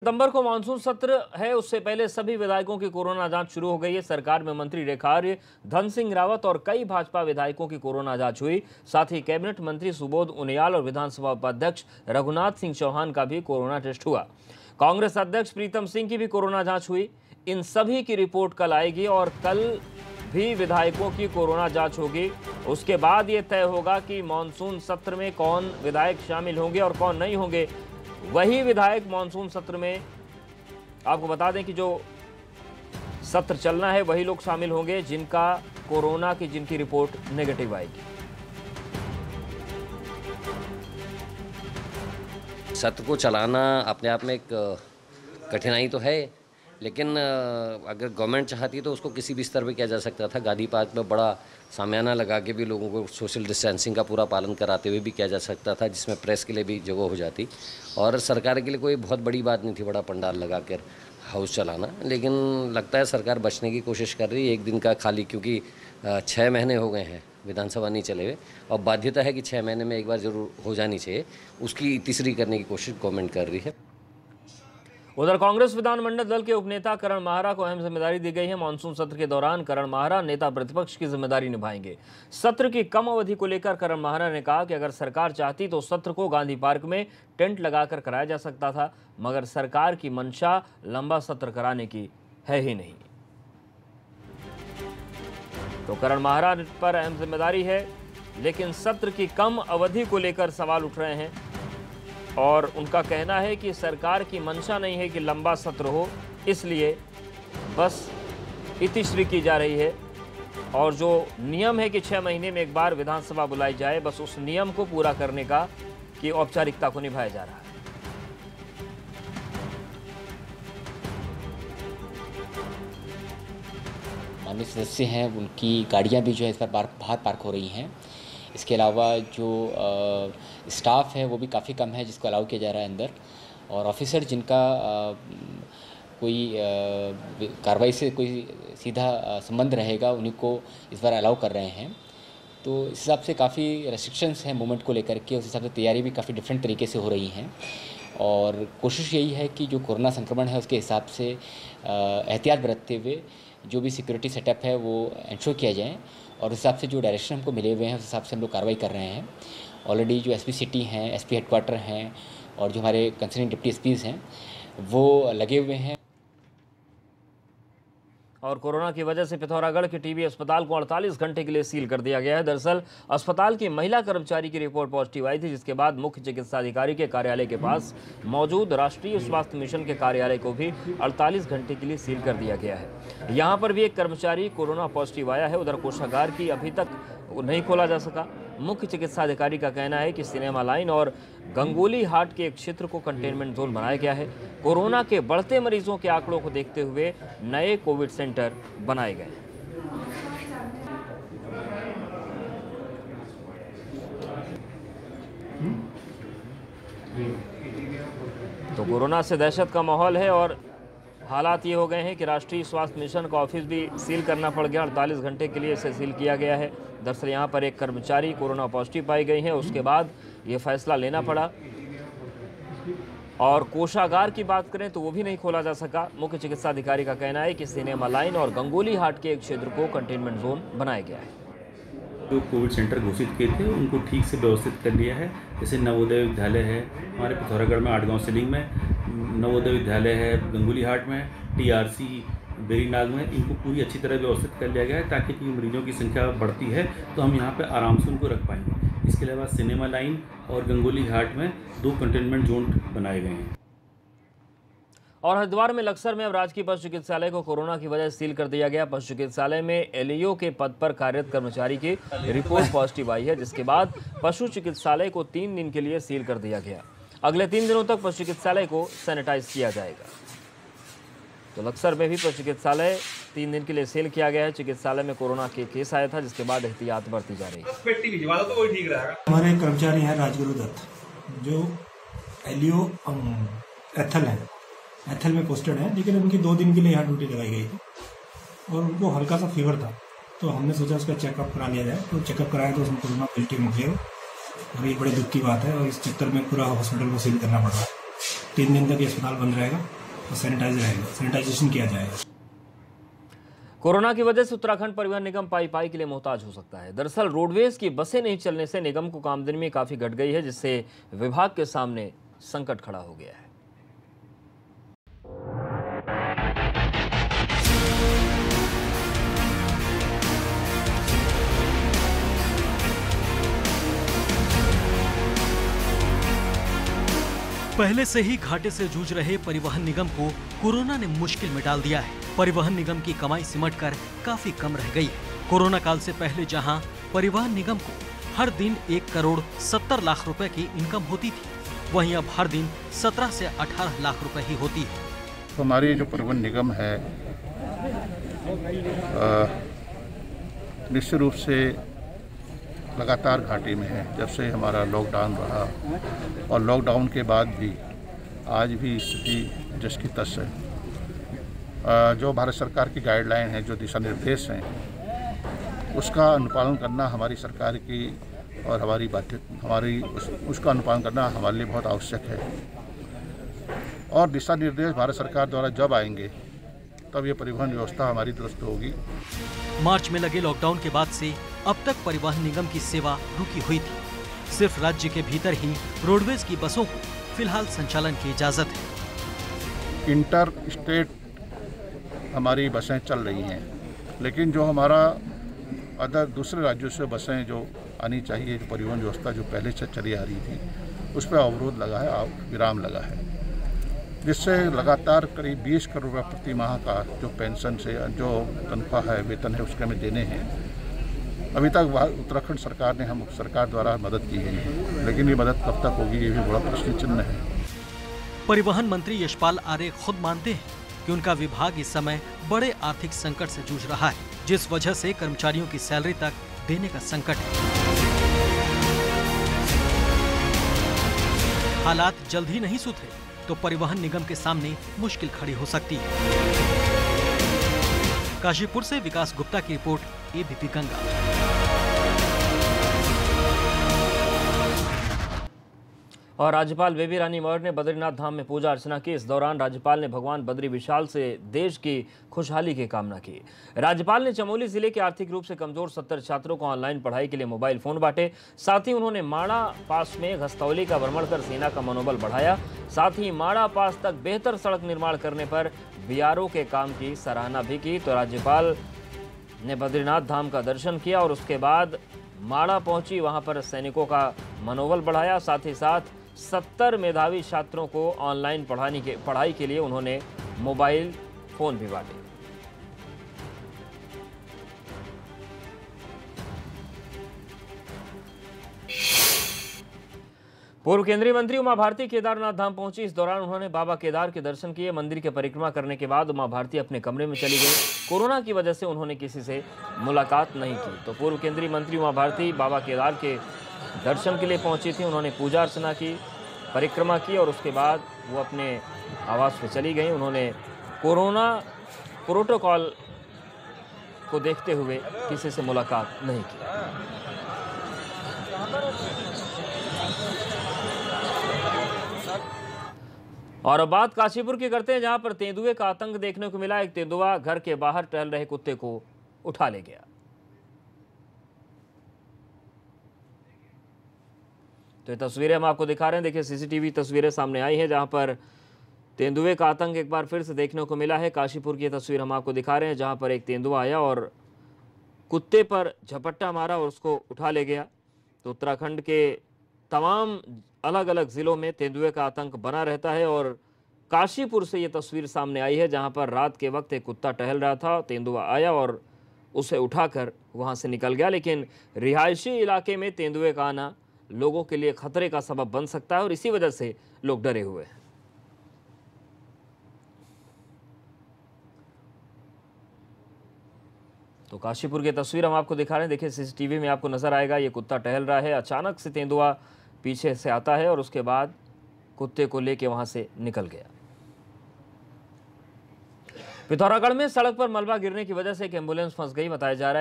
सितंबर को मानसून सत्र है, उससे पहले सभी विधायकों की कोरोना जांच शुरू हो गई है। सरकार में मंत्री रेखा आर्य, धन सिंह रावत और कई भाजपा विधायकों की कोरोना जांच हुई। साथ ही कैबिनेट मंत्री सुबोध उनियाल और विधानसभा उपाध्यक्ष रघुनाथ सिंह चौहान का भी कोरोना टेस्ट हुआ। कांग्रेस अध्यक्ष प्रीतम सिंह की भी कोरोना जांच हुई। इन सभी की रिपोर्ट कल आएगी और कल भी विधायकों की कोरोना जांच होगी। उसके बाद ये तय होगा कि मानसून सत्र में कौन विधायक शामिल होंगे और कौन नहीं होंगे। वही विधायक मानसून सत्र में, आपको बता दें कि जो सत्र चलना है वही लोग शामिल होंगे जिनका कोरोना की जिनकी रिपोर्ट नेगेटिव आएगी। सत्र को चलाना अपने आप में एक कठिनाई तो है, लेकिन अगर गवर्नमेंट चाहती तो उसको किसी भी स्तर पे किया जा सकता था। गांधी पार्क में बड़ा सामियाना लगा के भी लोगों को सोशल डिस्टेंसिंग का पूरा पालन कराते हुए भी किया जा सकता था, जिसमें प्रेस के लिए भी जगह हो जाती और सरकार के लिए कोई बहुत बड़ी बात नहीं थी बड़ा पंडाल लगा कर हाउस चलाना। लेकिन लगता है सरकार बचने की कोशिश कर रही है एक दिन का खाली, क्योंकि 6 महीने हो गए हैं विधानसभा नहीं चले हुए और बाध्यता है कि 6 महीने में एक बार जरूर हो जानी चाहिए। उसकी तीसरी करने की कोशिश गवर्नमेंट कर रही है। उधर कांग्रेस विधानमंडल दल के उपनेता करण माहरा को अहम जिम्मेदारी दी गई है। मानसून सत्र के दौरान करण माहरा नेता प्रतिपक्ष की जिम्मेदारी निभाएंगे। सत्र की कम अवधि को लेकर करण माहरा ने कहा कि अगर सरकार चाहती तो सत्र को गांधी पार्क में टेंट लगाकर कराया जा सकता था, मगर सरकार की मंशा लंबा सत्र कराने की है ही नहीं। तो करण माहरा पर अहम जिम्मेदारी है, लेकिन सत्र की कम अवधि को लेकर सवाल उठ रहे हैं और उनका कहना है कि सरकार की मंशा नहीं है कि लंबा सत्र हो, इसलिए बस इतिश्री की जा रही है। और जो नियम है कि 6 महीने में एक बार विधानसभा बुलाई जाए, बस उस नियम को पूरा करने का की औपचारिकता को निभाया जा रहा है। माननीय सदस्य हैं, उनकी गाड़ियां भी जो है इस पर बाहर पार्क हो रही हैं। इसके अलावा जो स्टाफ है वो भी काफ़ी कम है जिसको अलाउ किया जा रहा है अंदर, और ऑफिसर जिनका कोई कार्रवाई से कोई सीधा संबंध रहेगा उन्हीं को इस बार अलाउ कर रहे हैं। तो इस हिसाब से काफ़ी रेस्ट्रिक्शंस हैं मूवमेंट को लेकर के। उस हिसाब से तैयारी भी काफ़ी डिफरेंट तरीके से हो रही हैं और कोशिश यही है कि जो कोरोना संक्रमण है उसके हिसाब से एहतियात बरतते हुए जो भी सिक्योरिटी सेटअप है वो इंश्योर किया जाए और उस हिसाब से जो डायरेक्शन हमको मिले हुए हैं उस हिसाब से हम लोग कार्रवाई कर रहे हैं। ऑलरेडी जो एसपी सिटी हैं, एसपी हेडक्वार्टर हैं और जो हमारे कंसर्निंग डिप्टी एसपीज़ हैं वो लगे हुए हैं। और कोरोना की वजह से पिथौरागढ़ के टीबी अस्पताल को 48 घंटे के लिए सील कर दिया गया है। दरअसल अस्पताल की महिला कर्मचारी की रिपोर्ट पॉजिटिव आई थी, जिसके बाद मुख्य चिकित्साधिकारी के कार्यालय के पास मौजूद राष्ट्रीय स्वास्थ्य मिशन के कार्यालय को भी 48 घंटे के लिए सील कर दिया गया है। यहाँ पर भी एक कर्मचारी कोरोना पॉजिटिव आया है। उधर कोषागार की अभी तक नहीं खोला जा सका। मुख्य चिकित्साधिकारी का कहना है कि सिनेमा लाइन और गंगोली हाट के एक क्षेत्र को कंटेनमेंट जोन बनाया गया है। कोरोना के बढ़ते मरीजों के आंकड़ों को देखते हुए नए कोविड सेंटर बनाए गए। तो कोरोना से दहशत का माहौल है और हालात ये हो गए हैं कि राष्ट्रीय स्वास्थ्य मिशन का ऑफिस भी सील करना पड़ गया। 48 घंटे के लिए इसे सील किया गया है। दरअसल यहाँ पर एक कर्मचारी कोरोना पॉजिटिव पाई गई है, उसके बाद ये फैसला लेना पड़ा। और कोषागार की बात करें तो वो भी नहीं खोला जा सका। मुख्य चिकित्साधिकारी का कहना है कि सिनेमा लाइन और गंगोली हाट के एक क्षेत्र को कंटेनमेंट जोन बनाया गया है। जो कोविड सेंटर घोषित किए थे उनको ठीक से व्यवस्थित कर लिया है। जैसे नवोदय विद्यालय है हमारे पिथौरागढ़ में, 8 गाँव सिलिंग में नवोदय विद्यालय है, गंगोली हाट में, टीआरसी बेरीनाग में, इनको पूरी अच्छी तरह व्यवस्थित कर लिया गया है ताकि मरीजों की संख्या बढ़ती है तो हम यहाँ पे आराम से उनको रख पाएंगे। इसके अलावा सिनेमा लाइन और गंगोली हाट में 2 कंटेनमेंट जोन बनाए गए हैं। और हरिद्वार में लक्सर में अब राजकीय पशु चिकित्सालय को कोरोना की वजह से सील कर दिया गया। पशु चिकित्सालय में एलईओ के पद पर कार्यरत कर्मचारी की रिपोर्ट पॉजिटिव आई है, जिसके बाद पशु चिकित्सालय को 3 दिन के लिए सील कर दिया गया। अगले 3 दिनों तक पशु चिकित्सालय को सैनिटाइज किया जाएगा। तो लक्सर में भी पशु चिकित्सालय 3 दिन के लिए सील किया गया है। चिकित्सालय में कोरोना के केस आया था, जिसके बाद एहतियात बरती जा रही है। हमारे कर्मचारी हैं राजगुरु दत्त, जो एलईओ एथल में पोस्टेड है, लेकिन उनकी 2 दिन के लिए यहाँ ड्यूटी लगाई गई थी और उनको हल्का सा फीवर था, तो हमने सोचा उसका चेकअप करा लिया जाए। तो चेकअप कराया तो उसमें कोरोना पॉजिटिव निकले और ये बड़े दुख की बात है और इस चक्कर में पूरा हॉस्पिटल को सील करना पड़ रहा है। 3 दिन तक ये अस्पताल बंद रहेगा और सैनिटाइजेशन किया जाएगा। कोरोना की वजह से उत्तराखंड परिवहन निगम पाई के लिए मोहताज हो सकता है। दरअसल रोडवेज की बसें नहीं चलने से निगम को आमदनी में काफी घट गई है, जिससे विभाग के सामने संकट खड़ा हो गया है। पहले से ही घाटे से जूझ रहे परिवहन निगम को कोरोना ने मुश्किल में डाल दिया है। परिवहन निगम की कमाई सिमटकर काफी कम रह गई है। कोरोना काल से पहले जहां परिवहन निगम को हर दिन 1 करोड़ 70 लाख रुपए की इनकम होती थी, वहीं अब हर दिन 17 से 18 लाख रुपए ही होती है। तो हमारी जो परिवहन निगम है निश्चित रूप से लगातार घाटे में है। जब से हमारा लॉकडाउन रहा और लॉकडाउन के बाद भी आज भी स्थिति जस की तस है। जो भारत सरकार की गाइडलाइन है, जो दिशा निर्देश हैं, उसका अनुपालन करना हमारी सरकार की और उसका अनुपालन करना हमारे लिए बहुत आवश्यक है। और दिशा निर्देश भारत सरकार द्वारा जब आएंगे तब ये परिवहन व्यवस्था हमारी दुरुस्त होगी। मार्च में लगे लॉकडाउन के बाद से अब तक परिवहन निगम की सेवा रुकी हुई थी। सिर्फ राज्य के भीतर ही रोडवेज की बसों को फिलहाल संचालन की इजाजत है। इंटर स्टेट हमारी बसें चल रही हैं, लेकिन जो हमारा दूसरे राज्यों से बसें जो आनी चाहिए, जो परिवहन व्यवस्था जो पहले से चली आ रही थी, उस पर अवरोध लगा है, विराम लगा है, जिससे लगातार करीब 20 करोड़ रुपये प्रति माह का जो पेंशन से जो तनख्वाह है, वेतन है, उसके हमें देने हैं। अभी तक उत्तराखंड सरकार ने हम सरकार द्वारा मदद की है, लेकिन ये मदद कब तक होगी, ये भी बड़ा प्रश्न चिन्ह है। परिवहन मंत्री यशपाल आर्य खुद मानते हैं कि उनका विभाग इस समय बड़े आर्थिक संकट से जूझ रहा है, जिस वजह से कर्मचारियों की सैलरी तक देने का संकट है। हालात जल्द ही नहीं सुधरे तो परिवहन निगम के सामने मुश्किल खड़ी हो सकती है। काशीपुर से विकास गुप्ता की रिपोर्ट, एबीपी गंगा। और राज्यपाल बेबी रानी मौर्य ने बद्रीनाथ धाम में पूजा अर्चना की। इस दौरान राज्यपाल ने भगवान बद्री विशाल से देश की खुशहाली की कामना की। राज्यपाल ने चमोली जिले के आर्थिक रूप से कमजोर 70 छात्रों को ऑनलाइन पढ़ाई के लिए मोबाइल फोन बांटे। साथ ही उन्होंने माड़ा पास में घस्तौली का भ्रमण कर सेना का मनोबल बढ़ाया। साथ ही माड़ा पास तक बेहतर सड़क निर्माण करने पर बीआरओ के काम की सराहना भी की। तो राज्यपाल ने बद्रीनाथ धाम का दर्शन किया और उसके बाद माड़ा पहुंची, वहां पर सैनिकों का मनोबल बढ़ाया। साथ ही साथ 70 मेधावी छात्रों को ऑनलाइन पढ़ाई के लिए उन्होंने मोबाइल फोन भी बांटे। पूर्व केंद्रीय मंत्री उमा भारती केदारनाथ धाम पहुंची। इस दौरान उन्होंने बाबा केदार के दर्शन किए। मंदिर की परिक्रमा करने के बाद उमा भारती अपने कमरे में चली गई। कोरोना की वजह से उन्होंने किसी से मुलाकात नहीं की। तो पूर्व केंद्रीय मंत्री उमा भारती बाबा केदार के दर्शन के लिए पहुंची थी। उन्होंने पूजा अर्चना की, परिक्रमा की और उसके बाद वो अपने आवास पे चली गई। उन्होंने कोरोना प्रोटोकॉल को देखते हुए किसी से मुलाकात नहीं की। और अब बात काशीपुर की करते हैं, जहां पर तेंदुए का आतंक देखने को मिला। एक तेंदुआ घर के बाहर टहल रहे कुत्ते को उठा ले गया। तो ये तस्वीरें हम आपको दिखा रहे हैं। देखिए, सीसीटीवी तस्वीरें सामने आई हैं, जहां पर तेंदुए का आतंक एक बार फिर से देखने को मिला है। काशीपुर की तस्वीर हम आपको दिखा रहे हैं, जहां पर एक तेंदुआ आया और कुत्ते पर झपट्टा मारा और उसको उठा ले गया। तो उत्तराखंड के तमाम अलग अलग ज़िलों में तेंदुए का आतंक बना रहता है और काशीपुर से ये तस्वीर सामने आई है, जहां पर रात के वक्त एक कुत्ता टहल रहा था। तेंदुआ आया और उसे उठाकर वहां से निकल गया। लेकिन रिहायशी इलाके में तेंदुए का आना लोगों के लिए खतरे का सबब बन सकता है और इसी वजह से लोग डरे हुए हैं। तो काशीपुर की तस्वीर हम आपको दिखा रहे हैं। देखिए, सीसीटीवी में आपको नजर आएगा, ये कुत्ता टहल रहा है। अचानक से तेंदुआ पीछे से आता है और उसके बाद कुत्ते को लेके वहां से निकल गया। पिथौरागढ़ में सड़क पर मलबा गिरने की वजह से एक एम्बुलेंस फंस गई, बताया जा रहा है।